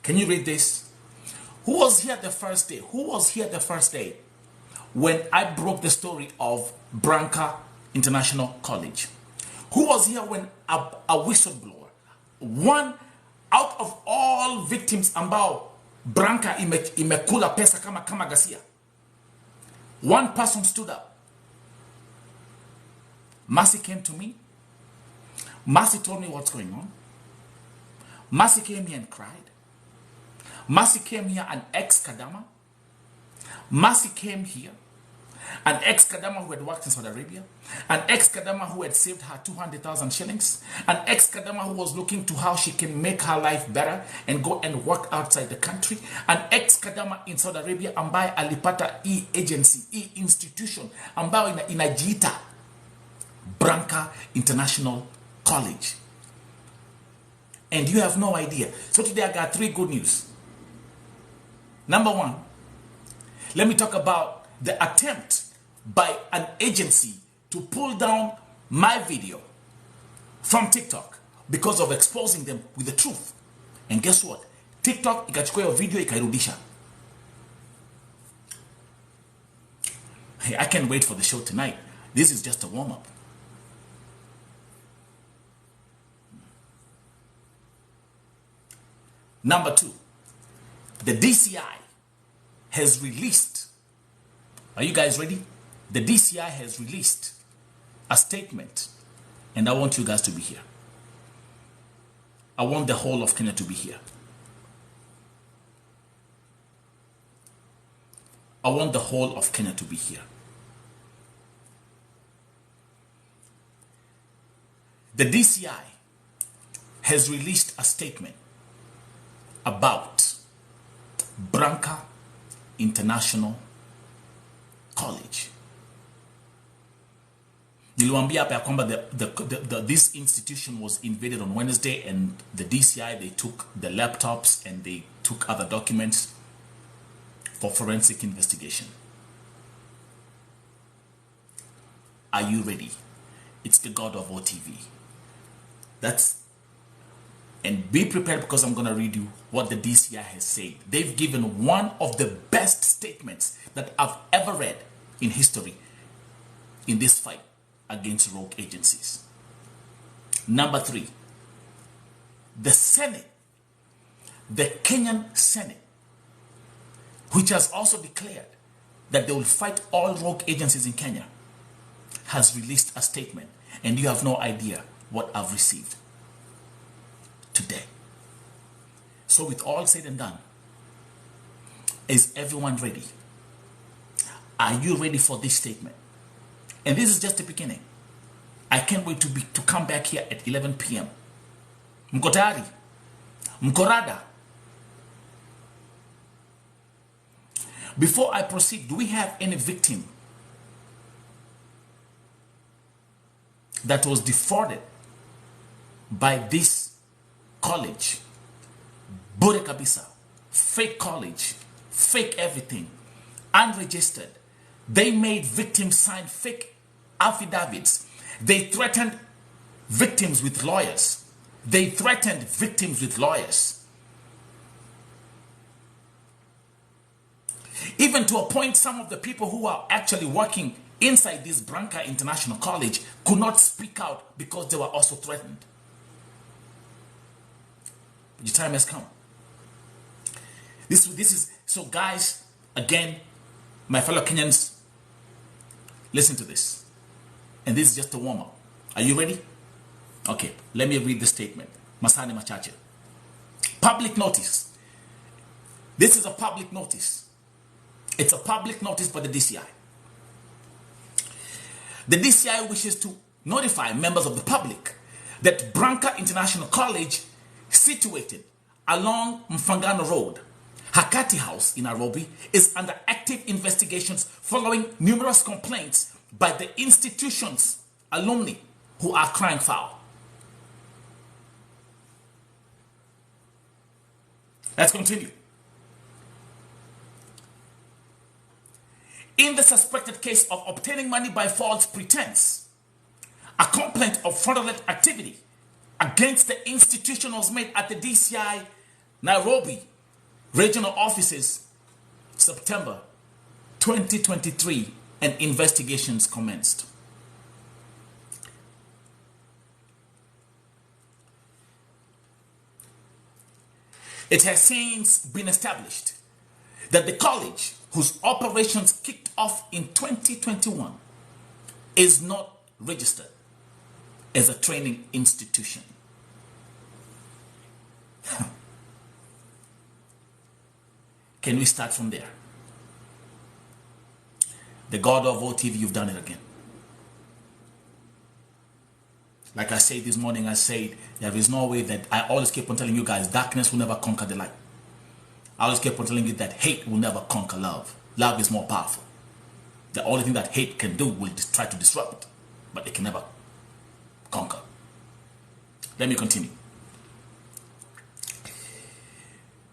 Can you read this? Who was here the first day? Who was here the first day when I broke the story of Branka International College? Who was here when a whistleblower, one out of all victims ambao Branka imekula pesa kama gasia, one person stood up. Mercy came to me. Mercy told me what's going on. Mercy came here and cried. Mercy came here and ex-Kadama. Mercy came here, an ex-Kadama who had worked in Saudi Arabia, an ex-Kadama who had saved her 200,000 shillings, an ex-Kadama who was looking to how she can make her life better and go and work outside the country, an ex-Kadama in Saudi Arabia ambaye alipata agency, institution ambayo inajiita Branka International College. And you have no idea. So today I got 3 good news. Number 1, let me talk about the attempt by an agency to pull down my video from TikTok because of exposing them with the truth. And guess what? TikTok ikachukua hiyo video ikairudisha. Hey, I can't wait for the show tonight. This is just a warm-up. Number 2, the DCI has released, are you guys ready? The DCI has released a statement, and I want you guys to be here. I want the whole of Kenya to be here. I want the whole of Kenya to be here. The DCI has released a statement about Branka International College. Niliwaambia hapa ya kwamba this institution was invaded on Wednesday, and the DCI, they took the laptops and they took other documents for forensic investigation. Are you ready? It's the God of OTV. And be prepared, because I'm going to read you what the DCI has said. They've given one of the best statements that I've ever read in history in this fight against rogue agencies. Number 3, the Senate, the Kenyan Senate, which has also declared that they will fight all rogue agencies in Kenya, has released a statement. And you have no idea what I've received today. So with all said and done, is everyone ready? Are you ready for this statement? And this is just the beginning. I can't wait to come back here at 11 p.m. Mko tayari? Mko rada? Before I proceed, do we have any victim that was defrauded by this college? Bure kabisa, fake college, fake everything, unregistered. They made victims sign fake affidavits. They threatened victims with lawyers. They threatened victims with lawyers. Even to a point, some of the people who are actually working inside this Branka International College could not speak out because they were also threatened. Your time has come. This is, so guys, again, my fellow Kenyans, listen to this. And this is just a warm-up. Are you ready? Okay, let me read the statement. Masani machache. Public notice. This is a public notice. It's a public notice by the DCI. The DCI wishes to notify members of the public that Branka International College, situated along Mfangano Road, Hakati House in Nairobi, is under active investigations following numerous complaints by the institution's alumni who are crying foul. Let's continue. In the suspected case of obtaining money by false pretense, a complaint of fraudulent activity against the institution was made at the DCI Nairobi Regional offices, September 2023, and investigations commenced. It has since been established that the college, whose operations kicked off in 2021, is not registered as a training institution. Can we start from there? The God of OTV, you've done it again. Like I said this morning, I said, there is no way that I always keep on telling you guys, darkness will never conquer the light. I always keep on telling you that hate will never conquer love. Love is more powerful. The only thing that hate can do will try to disrupt it, but it can never conquer. Let me continue.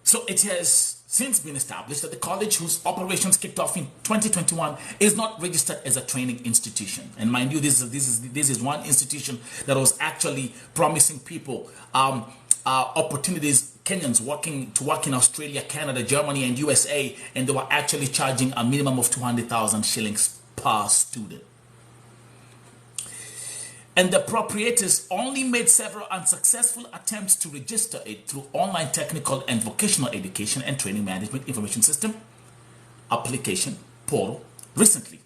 So it has since been established that the college, whose operations kicked off in 2021, is not registered as a training institution. And mind you, this is one institution that was actually promising people opportunities, Kenyans to work in Australia, Canada, Germany, and USA, and they were actually charging a minimum of 200,000 shillings per student. And the proprietors only made several unsuccessful attempts to register it through online technical and vocational education and training management information system application portal recently,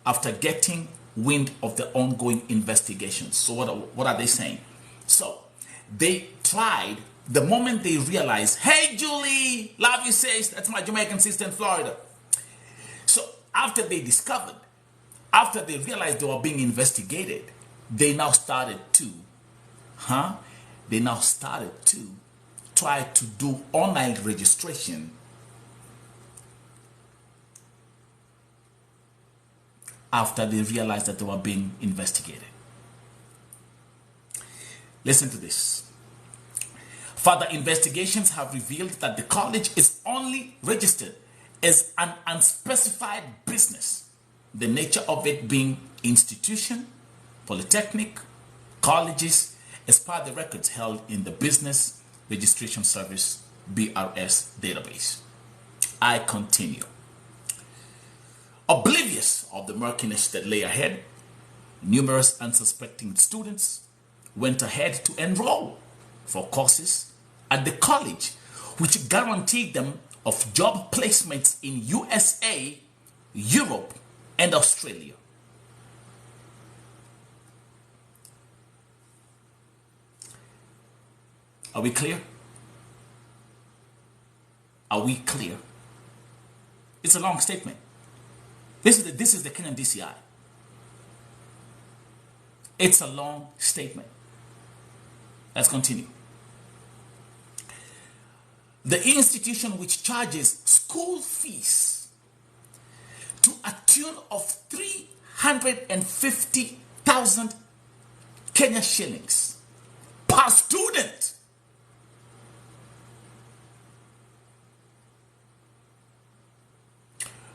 after getting wind of the ongoing investigations. So what are they saying? So they tried, the moment they realized, hey Julie, love you says, that's my Jamaican sister in Florida. So after they realized they were being investigated, they now started to try to do online registration after they realized that they were being investigated. Listen to this. Further investigations have revealed that the college is only registered as an unspecified business, the nature of it being institution, polytechnic, colleges, as per the records held in the Business Registration Service BRS database. I continue. Oblivious of the murkiness that lay ahead, numerous unsuspecting students went ahead to enroll for courses at the college, which guaranteed them of job placements in USA, Europe, and Australia. Are we clear? Are we clear? It's a long statement. This is the Kenyan DCI. It's a long statement. Let's continue. The institution which charges school fees to a tune of 350,000 Kenya shillings per student.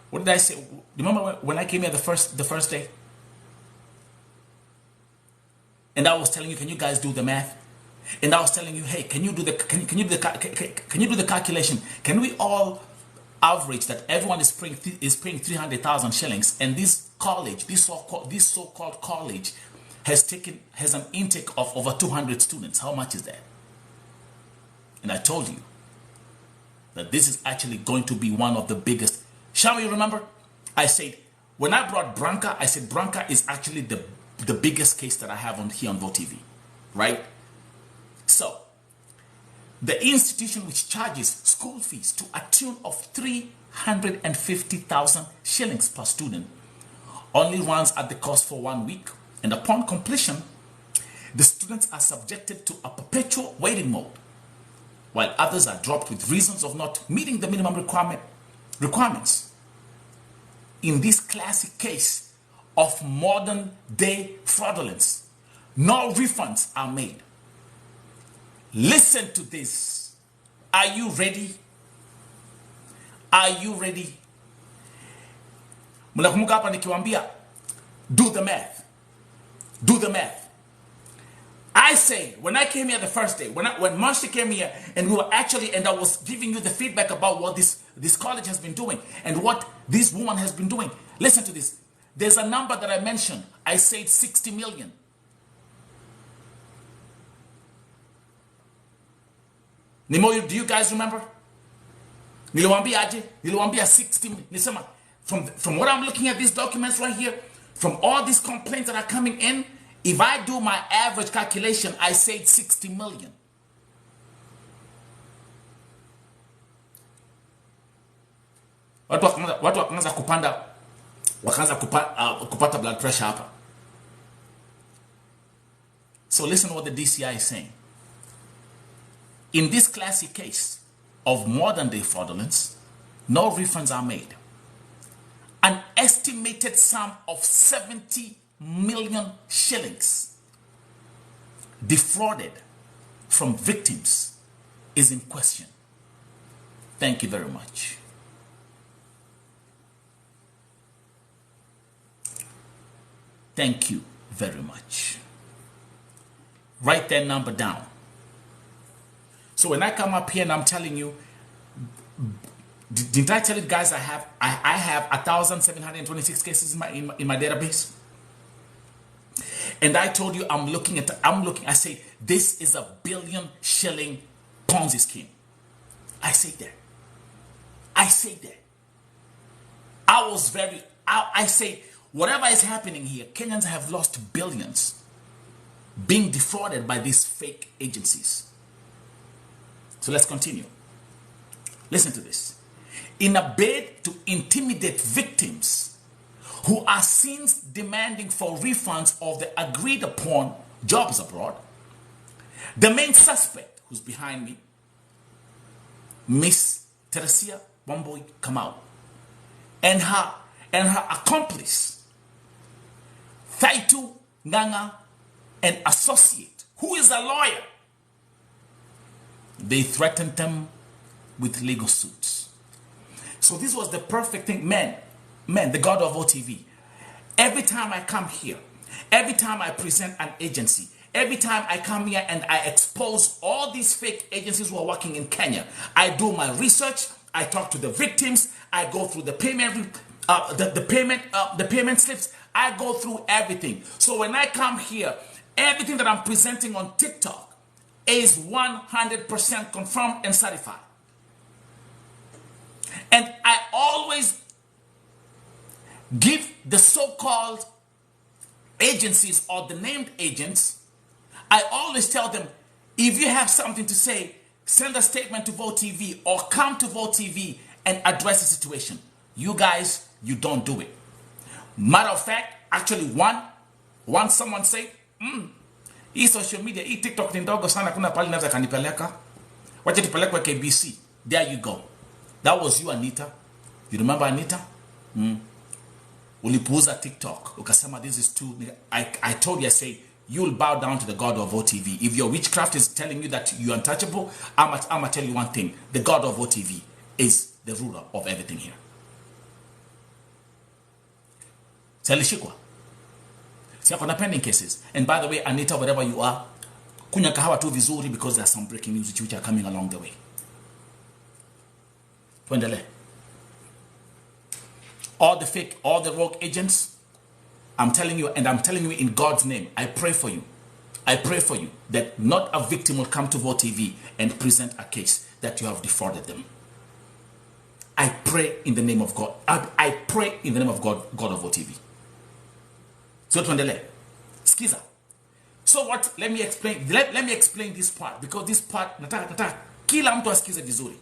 What did I say? Remember when I came here the first day? And I was telling you, can you guys do the math? And I was telling you, hey, can you do the calculation? Can we all average that everyone is paying 300,000 shillings, and this college, this so-called college, has an intake of over 200 students? How much is that? And I told you that this is actually going to be one of the biggest. Shall we remember? I said, when I brought Branka, I said Branka is actually the biggest case that I have here on VoTV, right? So, the institution which charges school fees to a tune of 350,000 shillings per student only runs at the cost for 1 week, and upon completion, the students are subjected to a perpetual waiting mode, while others are dropped with reasons of not meeting the minimum requirements. In this classic case of modern day fraudulence, no refunds are made. Listen to this. Are you ready? Are you ready? Mnakumbuka hapa nikiwaambia, do the math. Do the math. I I say, when I came here the first day, when Marcy came here, and we were actually, and I was giving you the feedback about what this college has been doing and what this woman has been doing. Listen to this. There's a number that I mentioned. I said 60 million. Nimo, do you guys remember? Niliwambia 60 million. From what I'm looking at these documents right here, from all these complaints that are coming in, if I do my average calculation, I said 60 million. Watu wakaanza kupata blood pressure hapa. So listen to what the DCI is saying. In this classic case of modern day fraudulence, no refunds are made. An estimated sum of 70 million shillings defrauded from victims is in question. Thank you very much. Thank you very much. Write that number down. So when I come up here and I'm telling you, didn't I tell you guys I have 1,726 cases in my database? And I told you I say this is a $1 billion shilling Ponzi scheme. I say that. I say whatever is happening here, Kenyans have lost billions being defrauded by these fake agencies. So let's continue. Listen to this. In a bid to intimidate victims who are seen demanding for refunds of the agreed upon jobs abroad, the main suspect who's behind me, Miss Teresia Wambui Kamau, and her accomplice, Thaitu Nganga, an associate, who is a lawyer, they threatened them with legal suits. So this was the perfect thing. Man, the God of OTV. Every time I come here, every time I present an agency, every time I come here and I expose all these fake agencies who are working in Kenya, I do my research, I talk to the victims, I go through the payment, the payment slips, I go through everything. So when I come here, everything that I'm presenting on TikTok is 100% confirmed and certified. And I always give the so-called agencies or the named agents, I always tell them, if you have something to say, send a statement to Vote TV or come to Vote TV and address the situation. You guys, you don't do it. Matter of fact, actually once someone say, hii social media, hii TikTok ni ndogo sana, kuna pali naweza kanipeleka. Wacha tupelekwe KBC. There you go. That was you, Anita. You remember Anita? Ulipuuza TikTok. Ukasema this is too. I told you, I say, you'll bow down to the God of OTV. If your witchcraft is telling you that you're untouchable, I'ma tell you one thing. The God of OTV is the ruler of everything here. Salishikwa. See, I've pending cases. And by the way, Anita, whatever you are, kunya kahawa tu vizuri, because there's some breaking news which are coming along the way. Tuendele. All the fake, all the rogue agents, I'm telling you, and I'm telling you in God's name, I pray for you. I pray for you that not a victim will come to Vote TV and present a case that you have defrauded them. I pray in the name of God. I pray in the name of God, God of Vote TV. So tuendele. Skiza. So what? Let me explain. Let me explain this part, because this part nataka kila mtu asikize vizuri.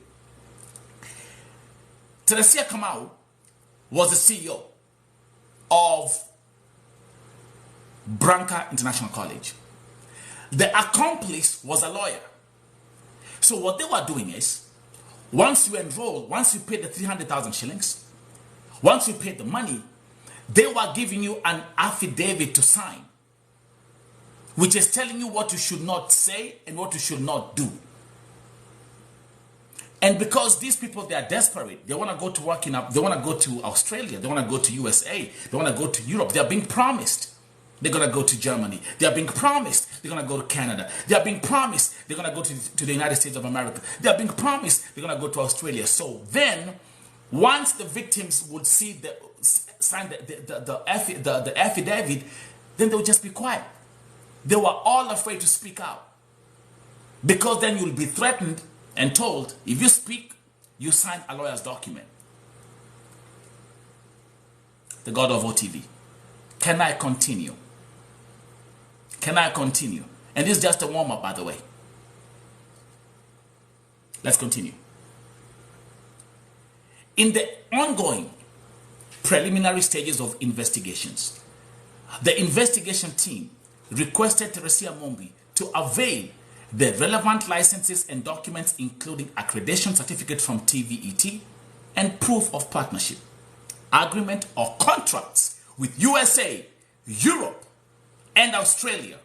Teresia Kamau was the CEO of Branka International College. The accomplice was a lawyer. So what they were doing is, once you enroll, once you pay the 300,000 shillings, once you pay the money, they were giving you an affidavit to sign, which is telling you what you should not say and what you should not do. And because these people, they are desperate, they want to go to work they want to go to Australia, they want to go to USA, they want to go to Europe, they are being promised they're going to go to Germany. They are being promised they're going to go to Canada. They are being promised they're going to go to the United States of America. They are being promised they're going to go to Australia. So then, once the victims would see sign the affidavit, then they would just be quiet. They were all afraid to speak out. Because then you'll be threatened and told, if you speak, you sign a lawyer's document. The God of OTV. Can I continue? Can I continue? And this is just a warm-up, by the way. Let's continue. In the ongoing preliminary stages of investigations, the investigation team requested Teresia Mombi to avail the relevant licenses and documents, including accreditation certificate from TVET and proof of partnership, agreement or contracts with USA, Europe, and Australia.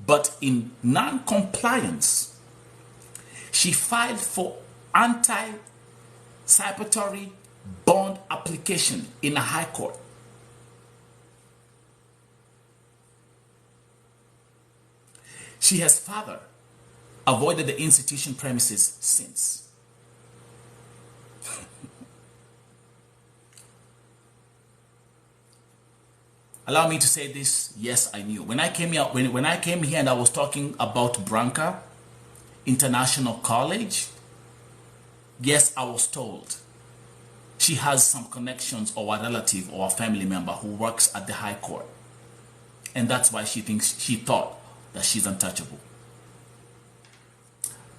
But in non-compliance, she filed for anti-cyberatory bond application in a high court. She has further avoided the institution premises since. Allow me to say this. Yes, I knew. When I came here, when I came here and I was talking about Branka International College, yes, I was told she has some connections or a relative or a family member who works at the High Court. And that's why she thought that she's untouchable.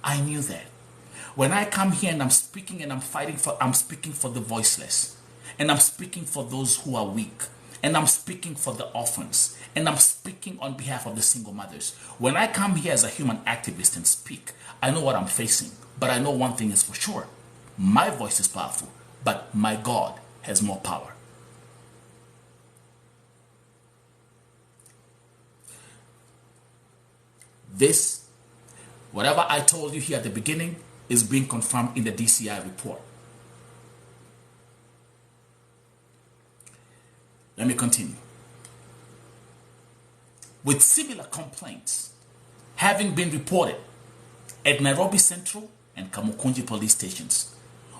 I knew that. When I come here and I'm speaking and I'm speaking for the voiceless. And I'm speaking for those who are weak. And I'm speaking for the orphans. And I'm speaking on behalf of the single mothers. When I come here as a human activist and speak, I know what I'm facing. But I know one thing is for sure. My voice is powerful, but my God has more power. This, whatever I told you here at the beginning, is being confirmed in the DCI report. Let me continue. With similar complaints having been reported at Nairobi Central and Kamukunji police stations,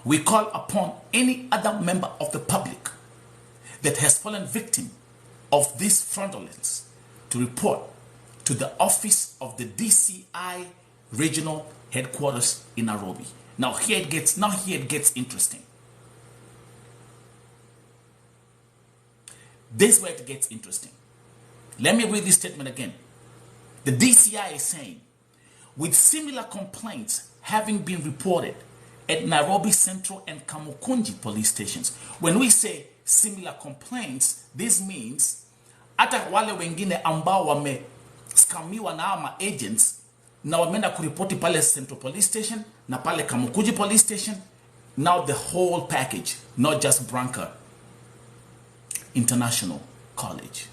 we call upon any other member of the public that has fallen victim of this fraudulence to report to the office of the DCI Regional Headquarters in Nairobi. Now here it gets interesting. This is where it gets interesting. Let me read this statement again. The DCI is saying, with similar complaints having been reported at Nairobi Central and Kamukunji police stations. When we say similar complaints, this means hata wale wengine ambao wame skamiwa na ama agents na wameenda kuripoti pale Central Police Station na pale Kamukunji Police Station. Now the whole package, not just Branka International College.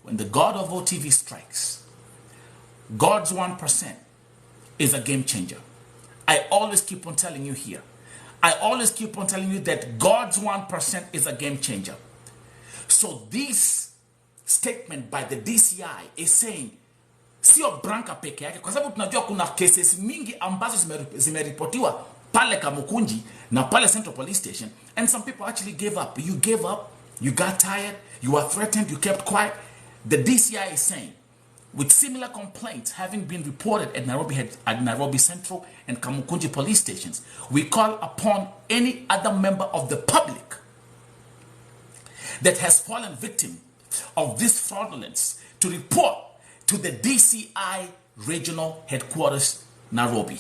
When the God of OTV strikes, God's 1% is a game changer. I always keep on telling you here. I always keep on telling you that God's 1% is a game changer. So this statement by the DCI is saying, sio Branka peke yake, kwa sababu tunajua kuna cases mingi ambazo zimeripotiwa pale Kamukunji na pale Central Police Station, and some people actually gave up. You gave up, you got tired, you were threatened, you kept quiet. The DCI is saying, with similar complaints having been reported at Nairobi Central and Kamukunji police stations, we call upon any other member of the public that has fallen victim of this fraudulence to report to the DCI Regional Headquarters, Nairobi.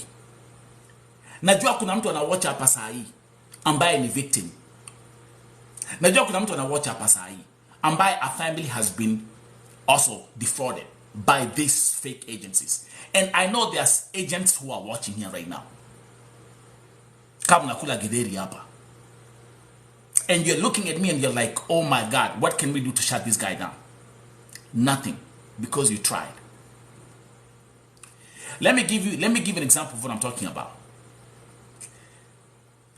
Najua kuna mtu anawacha hapa saa hii ambaye ni victim. Najua kuna mtu anawacha hapa saa hii ambaye a family has been also defrauded by these fake agencies. And I know there's agents who are watching here right now. Kama nakula githeri hapa. And you're looking at me and you're like, oh my God, what can we do to shut this guy down? Nothing, because you tried. Let me give you an example of what I'm talking about.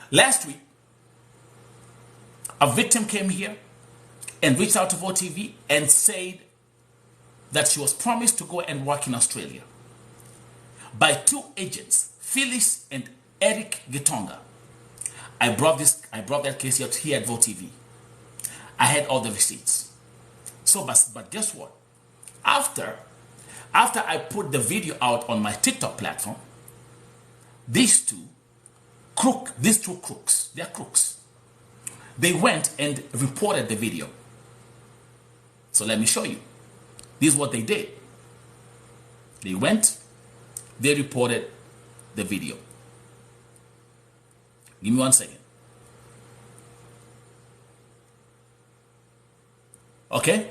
Last week, A victim came here and reached out to VoTV and said that she was promised to go and work in Australia by two agents, Phyllis and Eric Gitonga. I brought that case here at VoTV. I had all the receipts. So, but guess what? After I put the video out on my TikTok platform, these two crooks, they're crooks. They went and reported the video. So let me show you. This is what they did. They went, they reported the video. Give me 1 second. Okay?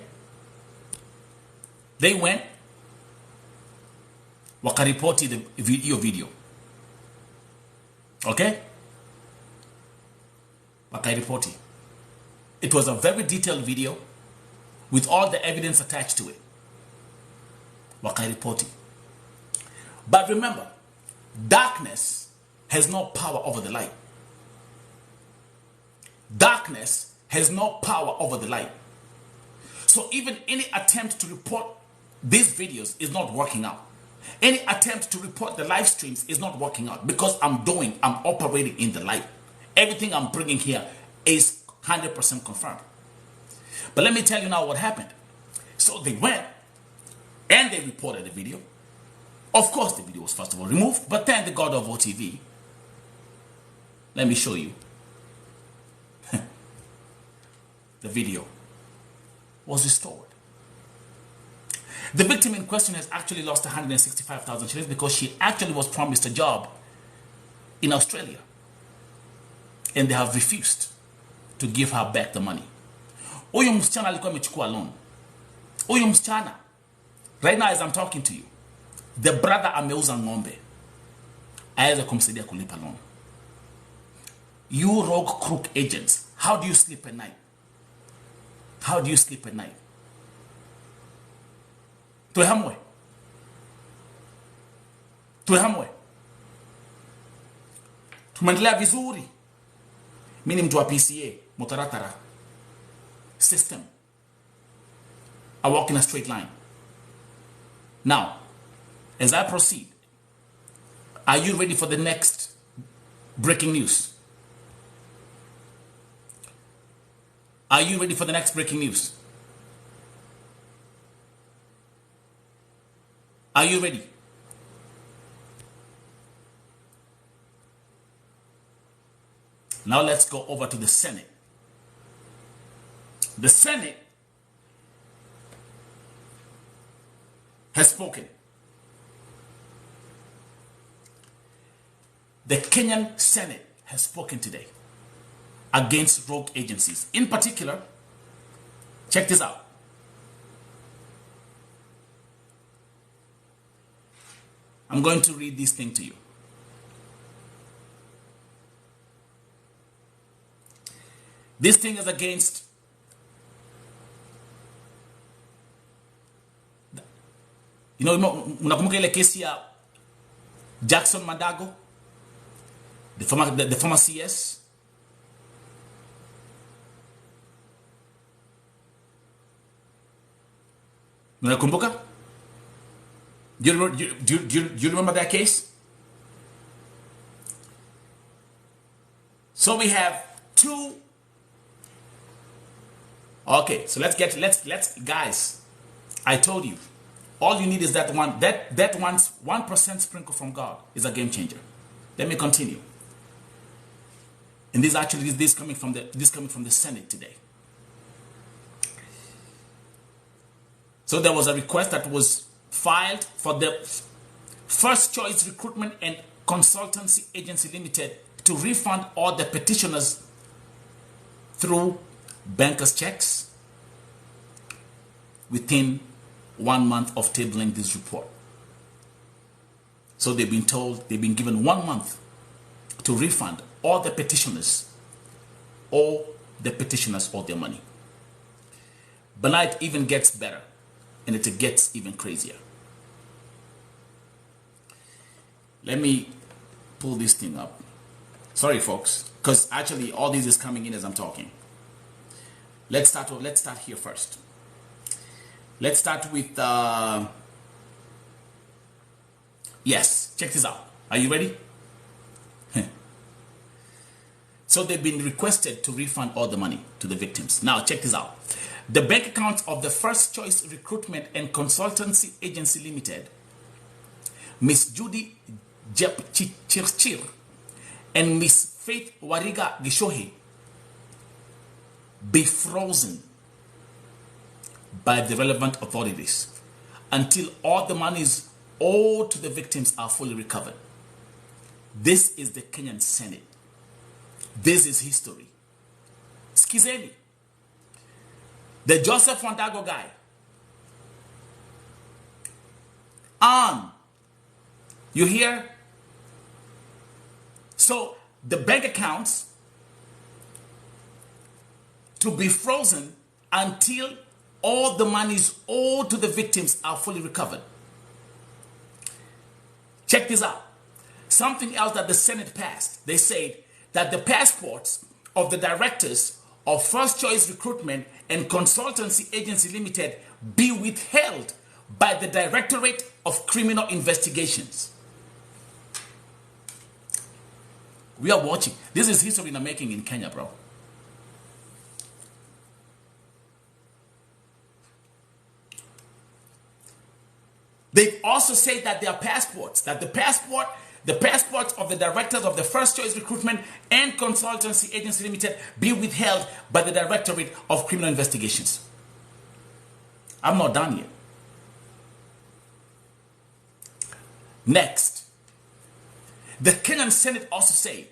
They went, wakaripoti the video. Okay? Wakaripoti. It was a very detailed video with all the evidence attached to it. Wakaripoti. But remember, darkness has no power over the light. Darkness has no power over the light. So even any attempt to report these videos is not working out. Any attempt to report the live streams is not working out because I'm operating in the light. Everything I'm bringing here is 100% confirmed. But let me tell you now what happened. So they went and they reported the video. Of course, the video was first of all removed, but then the god of OTV, let me show you. The video was restored. The victim in question has actually lost 165,000 shillings because she actually was promised a job in Australia. And they have refused to give her back the money. Huyu msichana alikuwa amechukua loan. Huyu msichana, right now as I'm talking to you, the brother ameuza ng'ombe aweze kumsaidia kulipa loan. You rogue crook agents, how do you sleep at night? How do you sleep at night? Tuehamwe. Tumendelea vizuri. Mimi ni mtu wa PCA, mutaratara. System. I walk in a straight line. Now, as I proceed, are you ready for the next breaking news? Are you ready for the next breaking news? Are you ready? Now let's go over to the Senate. The Senate has spoken. The Kenyan Senate has spoken today against rogue agencies. In particular, check this out. I'm going to read this thing to you. This thing is against unakumbuka ile kesi ya Jackson Madago, the former CS. Unakumbuka? Do you remember that case? So we have two. Okay, so let's guys. I told you, all you need is that 1% sprinkle from God is a game changer. Let me continue. And this coming from the Senate today. So there was a request that was filed for the First Choice Recruitment and Consultancy Agency Limited to refund all the petitioners through bankers' checks within 1 month of tabling this report. So they've been given 1 month to refund all the petitioners all their money. But now it even gets better, and it gets even crazier. Let me pull this thing up. Sorry, folks, because actually all this is coming in as I'm talking. Let's start here first. Let's start with yes, check this out. Are you ready? So they've been requested to refund all the money to the victims. Now check this out. The bank accounts of the First Choice Recruitment and Consultancy Agency Limited, Miss Judy Jepchirchir and Miss Faith Wariga Gishohe, be frozen by the relevant authorities until all the monies owed to the victims are fully recovered. This is the Kenyan Senate. This is history. Skizeni. The Joseph Fondago guy. You hear? So the bank accounts to be frozen until all the monies owed to the victims are fully recovered. Check this out. Something else that the Senate passed. They said that the passports of the directors of First Choice Recruitment and Consultancy Agency Limited be withheld by the Directorate of Criminal Investigations. We are watching. This is history in the making in Kenya, bro. They also say that their passports, that the passports of the directors of the First Choice Recruitment and Consultancy Agency Limited be withheld by the Directorate of Criminal Investigations. I'm not done yet. Next, the Kenyan Senate also said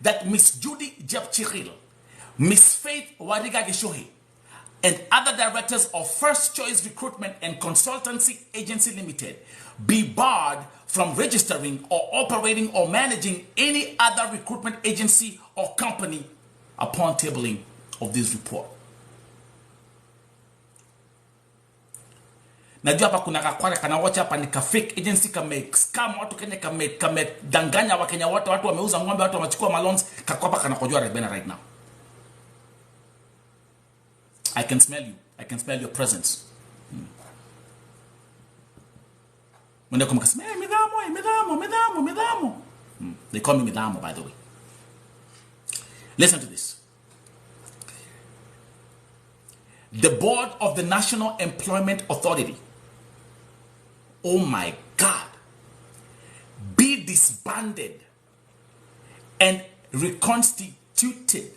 that Miss Judy Jepchiril, Miss Faith Wariga Gishohe, and other directors of First Choice Recruitment and Consultancy Agency Limited be barred from registering or operating or managing any other recruitment agency or company upon tabling of this report. Najua hapa kuna kakwara kana watch hapa ni ka fake agency kame scam watu Kenya kame danganya wa Kenya watu wameuza ng'ombe watu wamechukua malons kakwapa kana kujua right now. I can smell you. I can smell your presence. When they come and say, Midamo. They call me Midamo, by the way. Listen to this. The board of the National Employment Authority, oh my God, be disbanded and reconstituted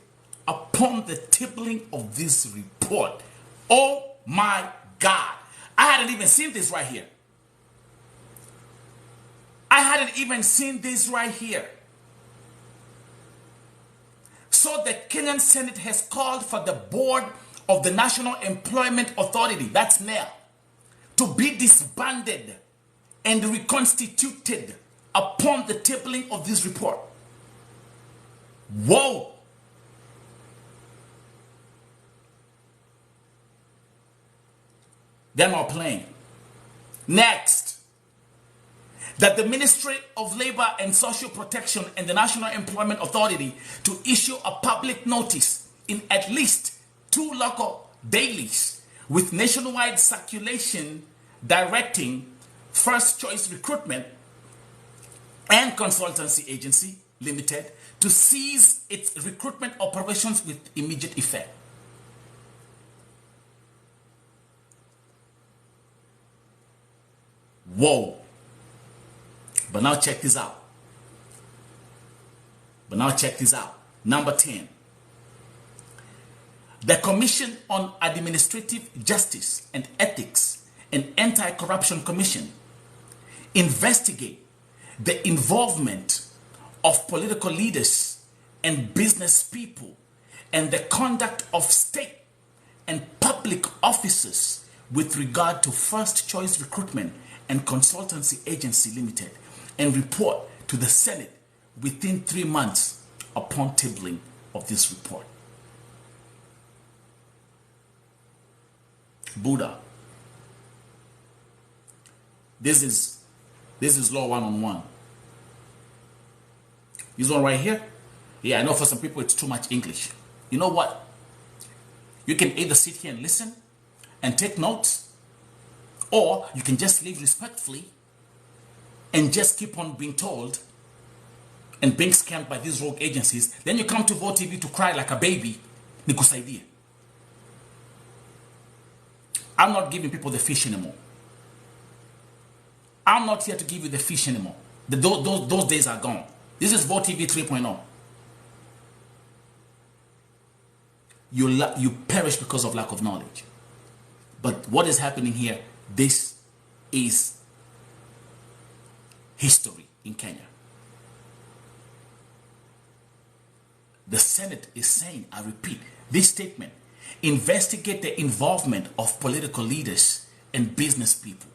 upon the tabling of this report. Oh my God. I hadn't even seen this right here. So the Kenyan Senate has called for the board of the National Employment Authority, that's NEA, to be disbanded and reconstituted upon the tabling of this report. Whoa. They're not playing. Next, that the Ministry of Labor and Social Protection and the National Employment Authority to issue a public notice in at least 2 local dailies with nationwide circulation directing First Choice Recruitment and Consultancy Agency Limited to cease its recruitment operations with immediate effect. Whoa. But now check this out. Number 10. The Commission on Administrative Justice and Ethics and Anti-Corruption Commission investigate the involvement of political leaders and business people and the conduct of state and public officers with regard to First Choice Recruitment and Consultancy Agency Limited, and report to the Senate within 3 months upon tabling of this report. Buddha. This is law 101. This one right here. Yeah, I know for some people it's too much English. You know what? You can either sit here and listen and take notes, or you can just live respectfully and just keep on being told and being scammed by these rogue agencies. Then you come to Vote TV to cry like a baby. Nikusaidie. I'm not giving people the fish anymore. I'm not here to give you the fish anymore. Those days are gone. This is Vote TV 3.0. You perish because of lack of knowledge. But what is happening here, this is history in Kenya. The Senate is saying, I repeat, this statement, investigate the involvement of political leaders and business people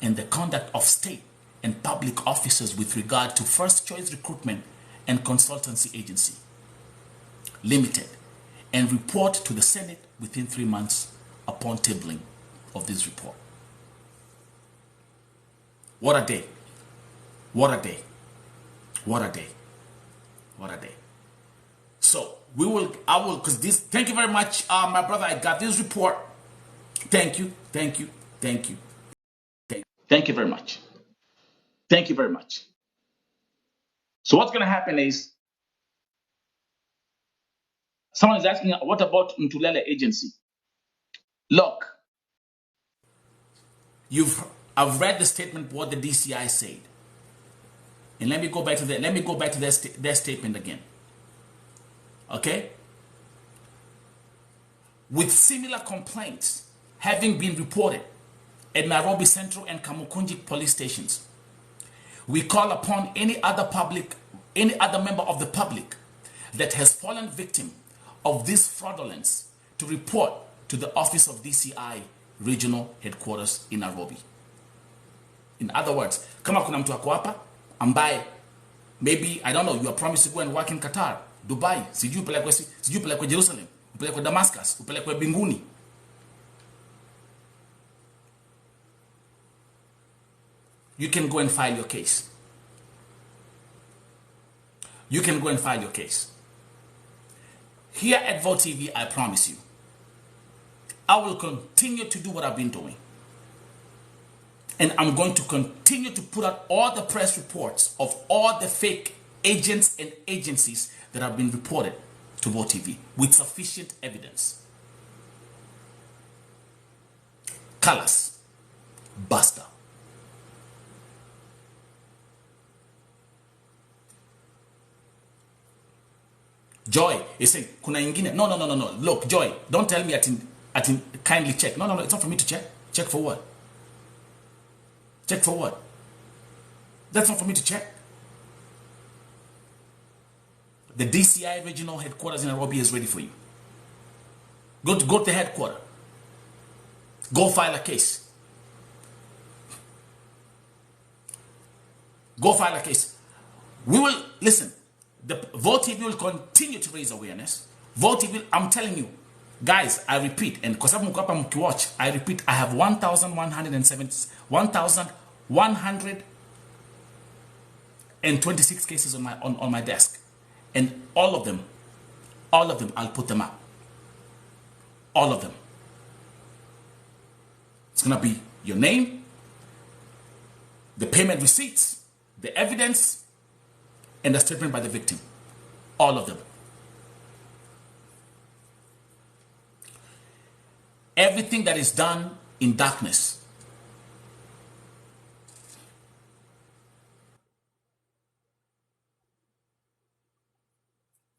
and the conduct of state and public officers with regard to first choice recruitment and consultancy agency limited, and report to the Senate within 3 months upon tabling of this report. What a day. What a day. What a day. What a day. So because this, thank you very much, my brother, I got this report. Thank you very much. Thank you very much. So what's going to happen is, someone is asking, what about Ntulele agency? Look, I've read the statement, what the DCI said. And let me go back to their statement again. Okay? With similar complaints having been reported at Nairobi Central and Kamukunji police stations, we call upon any other member of the public that has fallen victim of this fraudulence to report to the office of DCI Regional Headquarters in Nairobi. In other words, kama kuna mtu wako hapa ambaye maybe, I don't know, you are promised to go and work in Qatar, Dubai, sijui upelekwe Jerusalem, upelekwe Damascus, upelekwe Binguni. You can go and file your case. You can go and file your case. Here at Vote TV, I promise you, I will continue to do what I've been doing. And I'm going to continue to put out all the press reports of all the fake agents and agencies that have been reported to Vote TV with sufficient evidence. Colors. Basta. Joy is saying, kuna ingine. No. Look, Joy, don't tell me at kindly check. No, it's not for me to check. Check for what? Check for what? That's not for me to check. The DCI Regional Headquarters in Nairobi is ready for you. Go to the headquarters. Go file a case. Go file a case. We will, listen, the Vote TV will continue to raise awareness. Vote TV, I'm telling you, guys, I repeat, and kwa sababu mko hapa mkiwatch, I repeat, I have 1,126 cases on my desk. And all of them, I'll put them up. All of them. It's gonna be your name, the payment receipts, the evidence, and the statement by the victim. All of them. Everything that is done in darkness.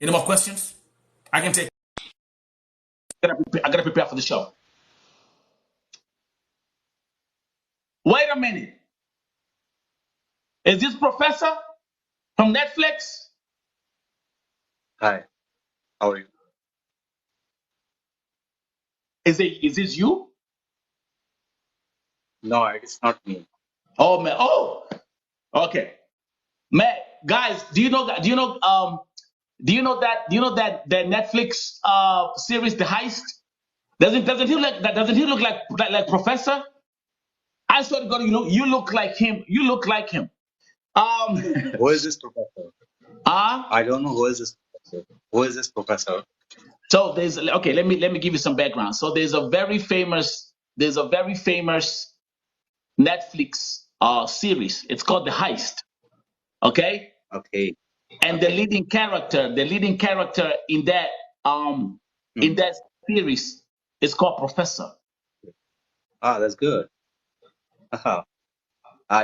Any more questions? I can take. I gotta prepare for the show. Wait a minute. Is this Professor from Netflix? Hi, how are you? Is this you? No, it's not me. Oh man. Oh, okay. Man, guys, do you know that the Netflix series The Heist? Doesn't he look like Doesn't he look like Professor? I swear to God, you look like him. You look like him. Who is this professor? I don't know who is this professor. Who is this professor? So there's okay. Let me give you some background. So there's a very famous Netflix series. It's called The Heist. Okay. Okay. And Okay. the leading character in that Hmm. series is called Professor. Ah, that's good.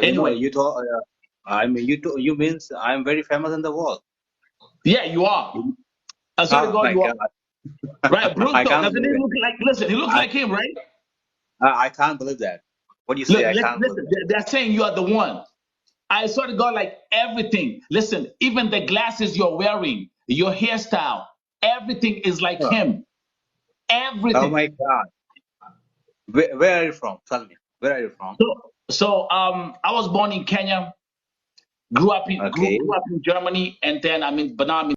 Anyway, You told. I mean, you means I'm very famous in the world. yeah, you are. I swear to Oh God, my you are. God. Right, I Bruto. can't Doesn't he believe it. look like? Listen, he looks I like him, right? I can't believe that. What you say? Look, I can't believe listen. They're saying you are the one. I swear to God, like everything. Listen, even the glasses you're wearing, your hairstyle, everything is like that. him. Oh Everything. my God. Where are you from? Tell me. Where are you from? I was born in Kenya, grew up Okay. in Germany, and then but now I'm in